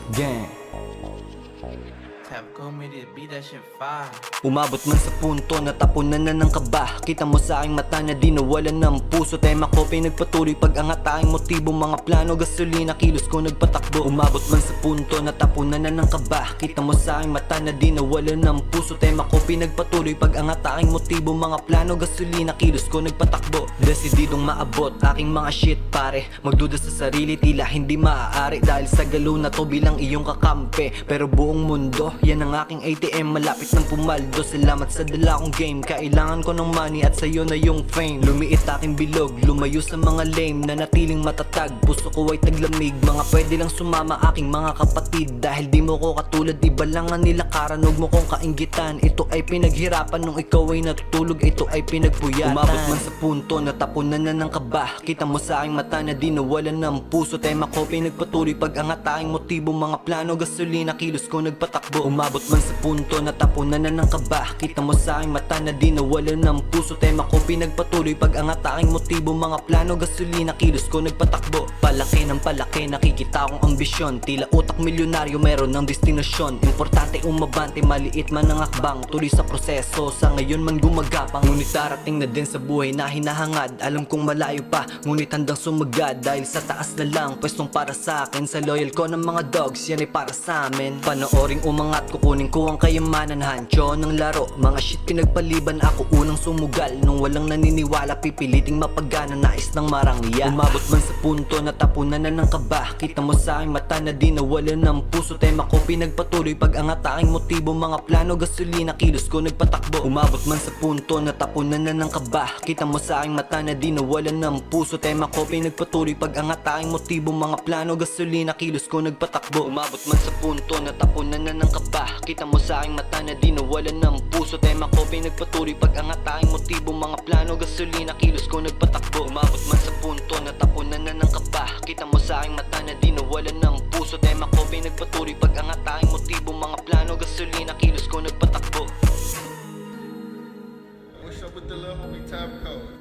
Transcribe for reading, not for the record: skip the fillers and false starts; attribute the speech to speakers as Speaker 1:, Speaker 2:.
Speaker 1: Gang.
Speaker 2: Tap go me to beat that shit fire.
Speaker 1: Umabot man sa punto na tapunan na ng kaba. Kita mo sa aking mata na di nawalan ng puso. Tema ko pinagpatuloy pag-angat aking motibo. Mga plano, gasolina, kilos ko nagpatakbo. Umabot man sa punto na tapunan na ng kaba. Kita mo sa aking mata na di nawalan ng puso. Tema ko pinagpatuloy pag-angat aking motibo. Mga plano, gasolina, kilos ko nagpatakbo. Desididong maabot aking mga shit pare. Magduda sa sarili tila hindi maaari. Dahil sa galo na to bilang iyong kakampi. Pero buong mundo, yan ang aking ATM. Malapit ng pumaldo, salamat sa dala kong game. Kailangan ko ng money at sa'yo na yung fame. Lumiit aking bilog, lumayo sa mga lame. Nanatiling matatag, puso ko ay taglamig. Mga pwede lang sumama aking mga kapatid. Dahil di mo ko katulad, iba lang ang nilakaran. Huwag mo kong kainggitan, ito ay pinaghirapan. Nung ikaw ay natutulog, ito ay pinagpuyatan. Umabot man sa punto na tapunan na ng kaba. Kita mo sa aking mata na di nawalan ng puso. Tema ko pinagpatuloy pag-angat aking motibo. Mga plano, gasolina, kilos ko nagpatakbo. Umabot man sa punto na tapunan na ng kaba. Kita mo sa aking mata na di nawalan ng puso. Tema ko pinagpatuloy pag-angat aking motibo. Mga plano, gasolina, kilos ko nagpatakbo. Palaki ng palaki, nakikita akong ambisyon. Tila utak milyonaryo, meron ng destinasyon. Importante umabante, maliit man ang akbang. Tuloy sa proseso, sa ngayon man gumagapang. Ngunit darating na din sa buhay na hinahangad. Alam kong malayo pa, ngunit handang sumagad. Dahil sa taas na lang, pwestong para sa akin. Sa loyal ko ng mga dogs, yan ay para sa amin. Panooring umangat, kukunin ko ang kayamanan. Hancho ng laro, mga shit pinagpaliban. Ako unang sumugal, nung walang naniniwala. Pipiliting mapagana, nais ng marangya. Umabot man sa punto na tapunan na ng kaba. Kita mo sa aking mata na di nawalan ng puso. Tema ko pinagpatuloy pag-angat aking motibo. Mga plano, gasolina, kilos ko nagpatakbo. Umabot man sa punto na tapunan na ng kaba. Kita mo sa aking mata na di nawalan ng puso. Tema ko pinagpatuloy pag-angat aking motibo. Mga plano, gasolina, kilos ko nagpatakbo. Umabot man sa punto na tapunan na ng kaba. Kita mo sa aking mata na di nawalan ng puso. Tema ko pinagpatuloy pag-angat aking motibo. Mga plano, gasolina, kilos ko nagpatakbo. Umabot man sa punto na tapunan na ng kaba. Kita mo sa aking mata na di nawalan ng puso. Tema ko pinagpatuloy pag-angat aking motibo. Mga plano, gasolina, kilos ko nagpatakbo.
Speaker 3: What's up with the little homie Tab Code?